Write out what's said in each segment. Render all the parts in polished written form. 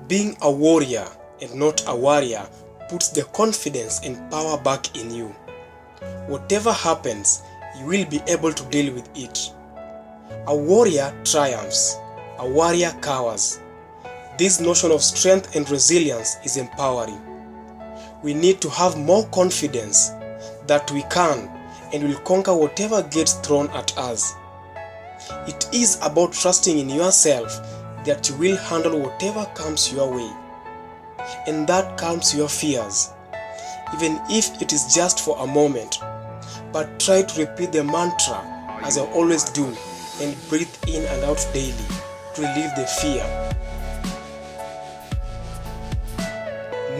Being a warrior and not a warrior puts the confidence and power back in you. Whatever happens, you will be able to deal with it. A warrior triumphs, a warrior cowers. This notion of strength and resilience is empowering. We need to have more confidence that we can and will conquer whatever gets thrown at us. It is about trusting in yourself that you will handle whatever comes your way, and that calms your fears, even if it is just for a moment. But try to repeat the mantra as I always do and breathe in and out daily to relieve the fear.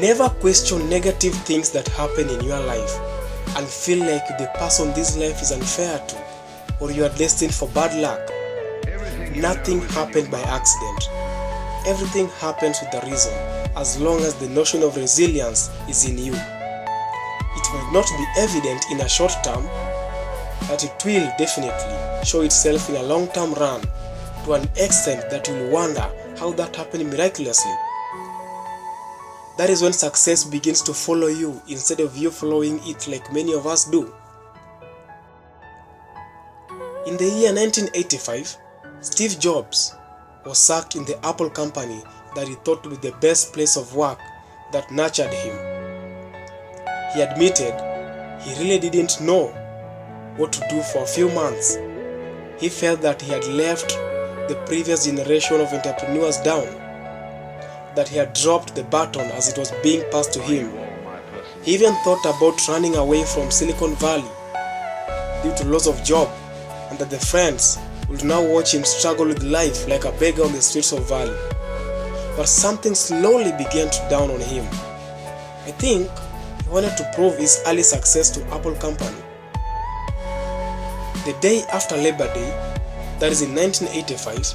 Never question negative things that happen in your life and feel like the person this life is unfair to, or you are destined for bad luck. Nothing happened by accident. Everything happens with a reason, as long as the notion of resilience is in you. It might not be evident in a short term, but it will definitely show itself in a long-term run to an extent that you will wonder how that happened miraculously. That is when success begins to follow you instead of you following it like many of us do. In the year 1985, Steve Jobs was sacked in the Apple company that he thought to be the best place of work that nurtured him. He admitted he really didn't know what to do for a few months. He felt that he had left the previous generation of entrepreneurs down, that he had dropped the baton as it was being passed to him. He even thought about running away from Silicon Valley due to loss of job, and that the friends would now watch him struggle with life like a beggar on the streets of Valley. But something slowly began to dawn on him. I think he wanted to prove his early success to Apple company. The day after Labor Day, that is in 1985,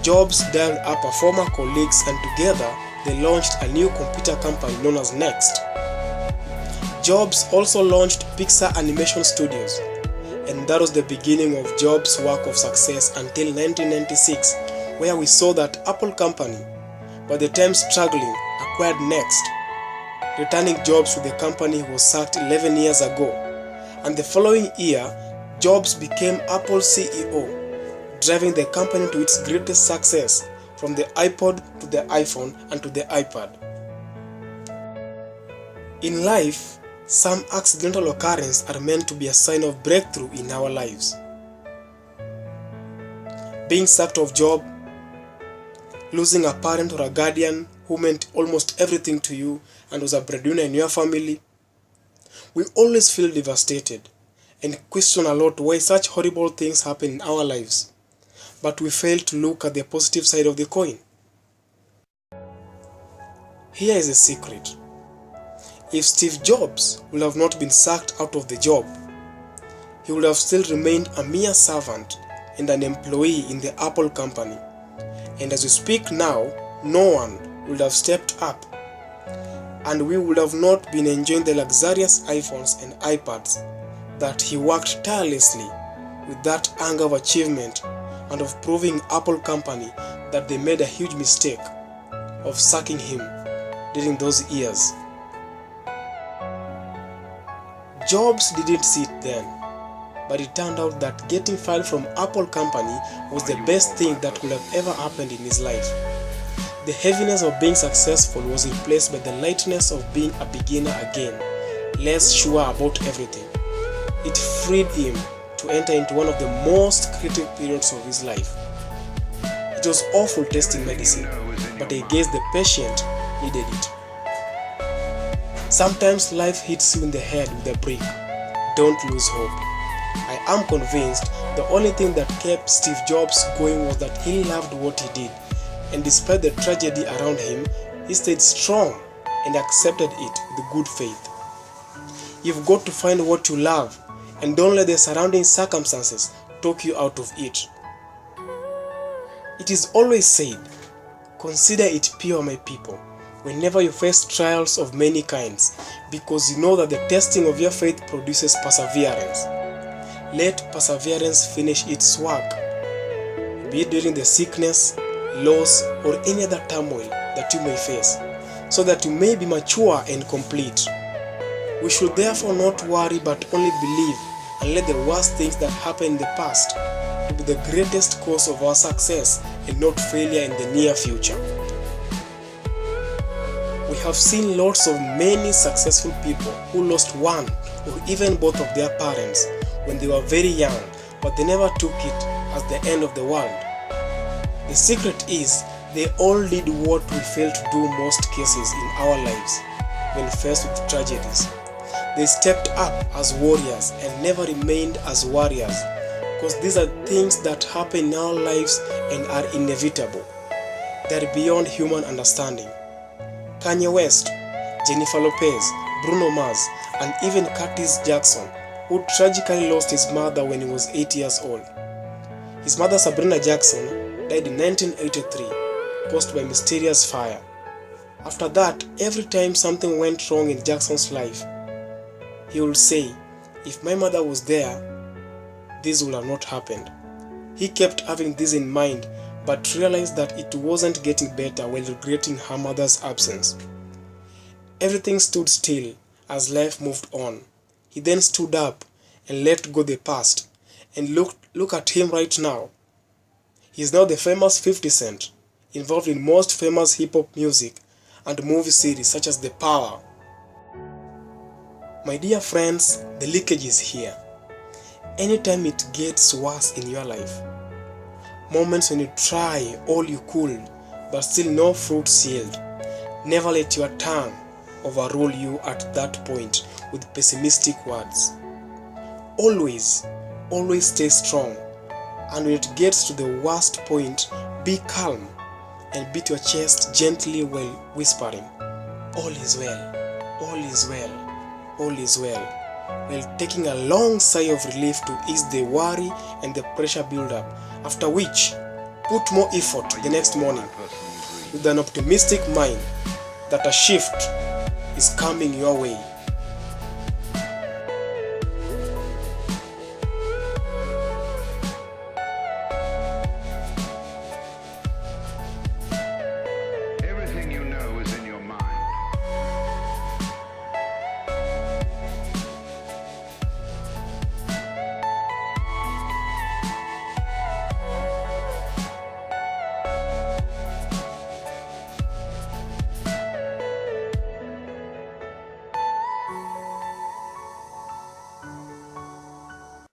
Jobs dialed up a former colleagues and together they launched a new computer company known as Next. Jobs also launched Pixar Animation Studios, and that was the beginning of Jobs' work of success until 1996, where we saw that Apple company, by the time struggling, acquired Next, returning Jobs to the company who was sacked 11 years ago. And the following year, Jobs became Apple's CEO, driving the company to its greatest success, from the iPod to the iPhone and to the iPad. In life, some accidental occurrences are meant to be a sign of breakthrough in our lives. Being sacked of job, losing a parent or a guardian who meant almost everything to you and was a breadwinner in your family. We always feel devastated and question a lot why such horrible things happen in our lives. But we fail to look at the positive side of the coin. Here is a secret. If Steve Jobs would have not been sacked out of the job, he would have still remained a mere servant and an employee in the Apple company. And as we speak now, no one would have stepped up, and we would have not been enjoying the luxurious iPhones and iPads that he worked tirelessly with that anger of achievement and of proving Apple company that they made a huge mistake of sacking him during those years. Jobs didn't see it then, but it turned out that getting fired from Apple company was the best thing that could have ever happened in his life. The heaviness of being successful was replaced by the lightness of being a beginner again, less sure about everything. It freed him to enter into one of the most critical periods of his life. It was awful tasting medicine, but I guess the patient needed it. Sometimes life hits you in the head with a brick. Don't lose hope. I am convinced the only thing that kept Steve Jobs going was that he loved what he did, and despite the tragedy around him, he stayed strong and accepted it with good faith. You've got to find what you love, and don't let the surrounding circumstances talk you out of it. It is always said, consider it pure, my people, whenever you face trials of many kinds, because you know that the testing of your faith produces perseverance. Let perseverance finish its work, be it during the sickness, loss, or any other turmoil that you may face, so that you may be mature and complete. We should therefore not worry but only believe, and let the worst things that happened in the past to be the greatest cause of our success and not failure in the near future. We have seen lots of many successful people who lost one or even both of their parents when they were very young, but they never took it as the end of the world. The secret is they all did what we fail to do most cases in our lives when faced with tragedies. They stepped up as warriors and never remained as warriors, because these are things that happen in our lives and are inevitable. They are beyond human understanding. Kanye West, Jennifer Lopez, Bruno Mars, and even Curtis Jackson, who tragically lost his mother when he was 8 years old. His mother, Sabrina Jackson, died in 1983, caused by mysterious fire. After that, every time something went wrong in Jackson's life, he would say, "If my mother was there, this would have not happened." He kept having this in mind, but realized that it wasn't getting better while regretting her mother's absence. Everything stood still as life moved on. He then stood up and let go the past, and look at him right now. He is now the famous 50 Cent, involved in most famous hip-hop music and movie series such as The Power. My dear friends, the leakage is here. Anytime it gets worse in your life, moments when you try all you could but still no fruits yield, never let your tongue overrule you at that point with pessimistic words. Always stay strong, and when it gets to the worst point, be calm and beat your chest gently while whispering, "All is well, all is well, all is well," while taking a long sigh of relief to ease the worry and the pressure build-up, after which, put more effort the next morning with an optimistic mind that a shift is coming your way.